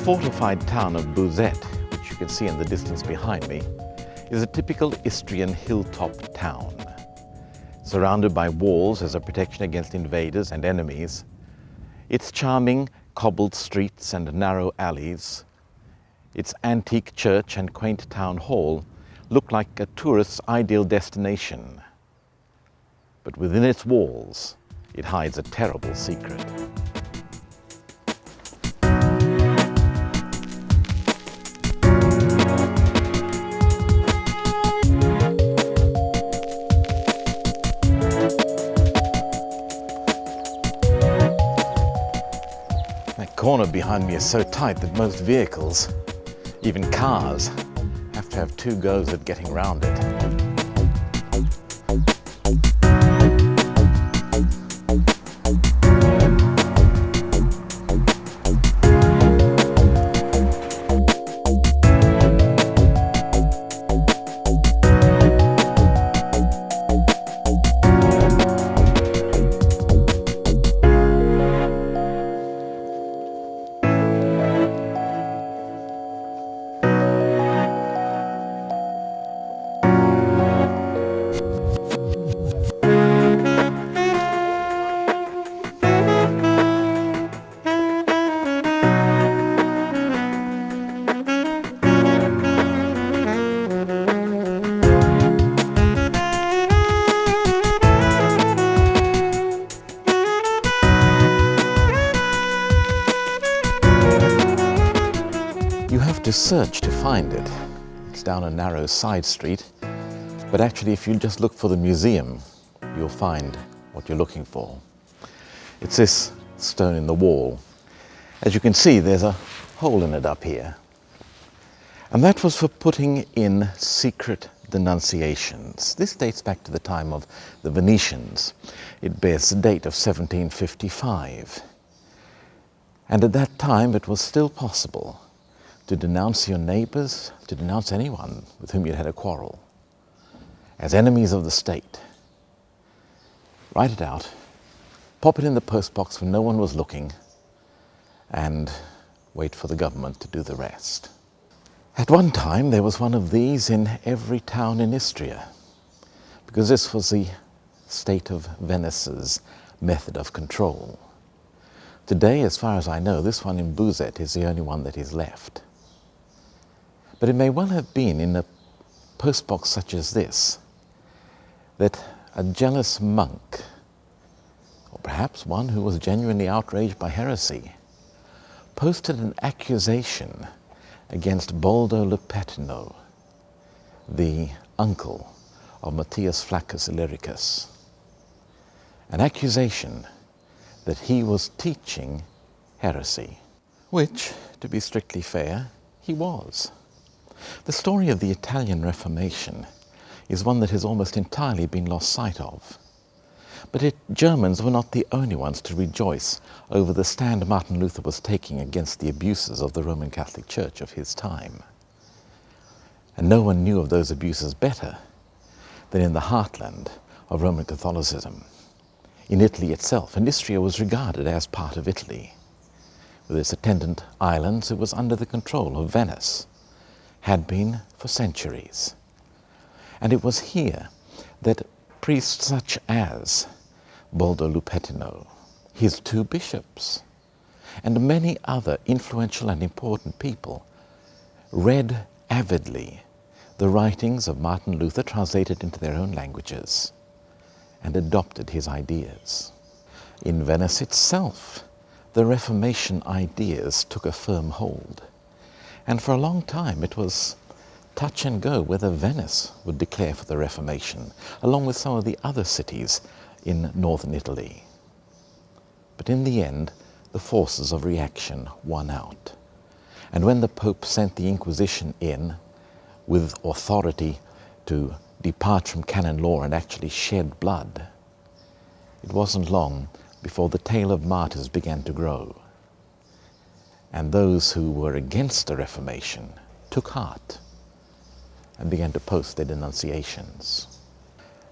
fortified town of Buzet, which you can see in the distance behind me, is a typical Istrian hilltop town. Surrounded by walls as a protection against invaders and enemies, its charming cobbled streets and narrow alleys, its antique church and quaint town hall look like a tourist's ideal destination. But within its walls, it hides a terrible secret. That corner behind me is so tight that most vehicles, even cars, have to have two goes at getting around it. You have to search to find it. It's down a narrow side street, but actually if you just look for the museum, you'll find what you're looking for. It's this stone in the wall. As you can see, there's a hole in it up here. And that was for putting in secret denunciations. This dates back to the time of the Venetians. It bears the date of 1755. And at that time, it was still possible to denounce your neighbors, to denounce anyone with whom you'd had a quarrel, as enemies of the state. Write it out, pop it in the postbox when no one was looking, and wait for the government to do the rest. At one time, there was one of these in every town in Istria, because this was the state of Venice's method of control. Today, as far as I know, this one in Buzet is the only one that is left. But it may well have been in a postbox such as this that a jealous monk, or perhaps one who was genuinely outraged by heresy, posted an accusation against Baldo Lupetino, the uncle of Matthias Flaccus Illyricus. An accusation that he was teaching heresy, which, to be strictly fair, he was. The story of the Italian Reformation is one that has almost entirely been lost sight of. But Germans were not the only ones to rejoice over the stand Martin Luther was taking against the abuses of the Roman Catholic Church of his time. And no one knew of those abuses better than in the heartland of Roman Catholicism. In Italy itself, and Istria was regarded as part of Italy. With its attendant islands, it was under the control of Venice, had been for centuries. And it was here that priests such as Baldo Lupetino, his two bishops, and many other influential and important people read avidly the writings of Martin Luther translated into their own languages and adopted his ideas. In Venice itself, the Reformation ideas took a firm hold. And for a long time it was touch and go whether Venice would declare for the Reformation, along with some of the other cities in northern Italy. But in the end, the forces of reaction won out. And when the Pope sent the Inquisition in with authority to depart from canon law and actually shed blood, it wasn't long before the tale of martyrs began to grow. And those who were against the Reformation took heart and began to post their denunciations.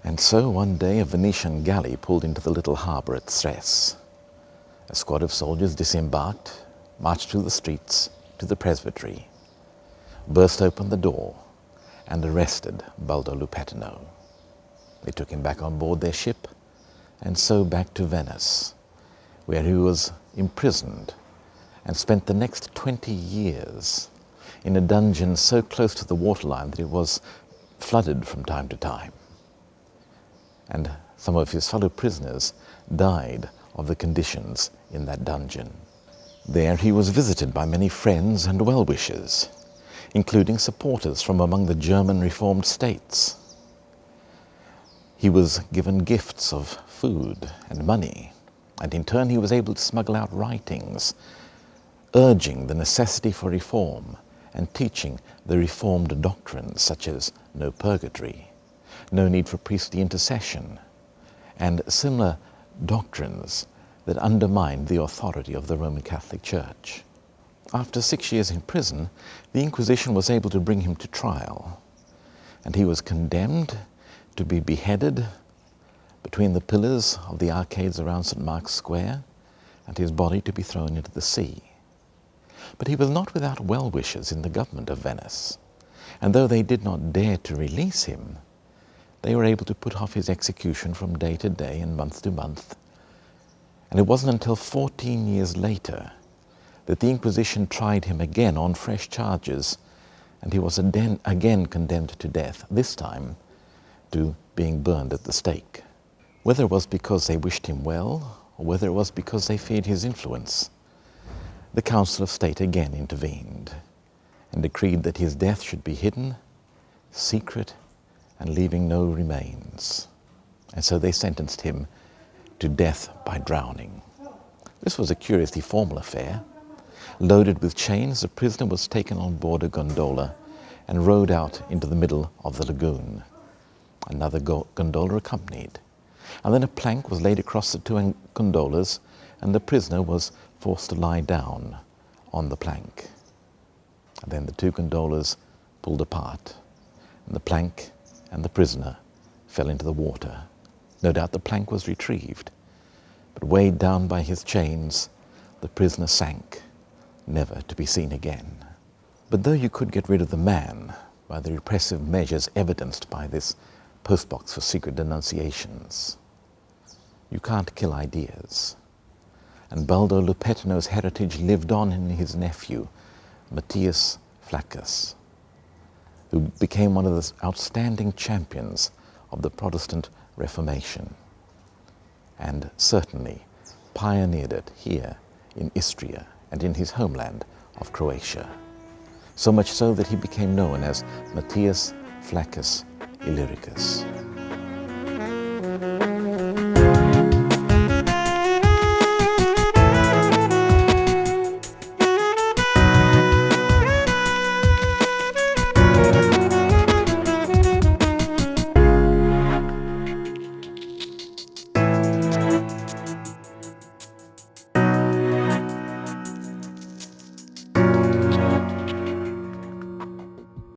And so one day a Venetian galley pulled into the little harbour at Tres. A squad of soldiers disembarked, marched through the streets, to the presbytery, burst open the door, and arrested Baldo Lupetino. They took him back on board their ship, and so back to Venice, where he was imprisoned and spent the next 20 years in a dungeon so close to the waterline that it was flooded from time to time. And some of his fellow prisoners died of the conditions in that dungeon. There he was visited by many friends and well-wishers, including supporters from among the German reformed states. He was given gifts of food and money, and in turn he was able to smuggle out writings urging the necessity for reform and teaching the reformed doctrines such as no purgatory, no need for priestly intercession, and similar doctrines that undermined the authority of the Roman Catholic Church. After 6 years in prison, the Inquisition was able to bring him to trial, and he was condemned to be beheaded between the pillars of the arcades around St. Mark's Square, and his body to be thrown into the sea. But he was not without well-wishers in the government of Venice, and though they did not dare to release him, they were able to put off his execution from day to day and month to month. And it wasn't until 14 years later that the Inquisition tried him again on fresh charges, and he was again condemned to death, this time to being burned at the stake. Whether it was because they wished him well, or whether it was because they feared his influence, the Council of State again intervened and decreed that his death should be hidden, secret, and leaving no remains. And so they sentenced him to death by drowning. This was a curiously formal affair. Loaded with chains, the prisoner was taken on board a gondola and rowed out into the middle of the lagoon. Another gondola accompanied. And then a plank was laid across the two gondolas, and the prisoner was forced to lie down on the plank. And then the two gondolas pulled apart, and the plank and the prisoner fell into the water. No doubt the plank was retrieved, but weighed down by his chains, the prisoner sank, never to be seen again. But though you could get rid of the man by the repressive measures evidenced by this postbox for secret denunciations, you can't kill ideas. And Baldo Lupetino's heritage lived on in his nephew, Matthias Flaccus, who became one of the outstanding champions of the Protestant Reformation, and certainly pioneered it here in Istria and in his homeland of Croatia, so much so that he became known as Matthias Flaccus Illyricus.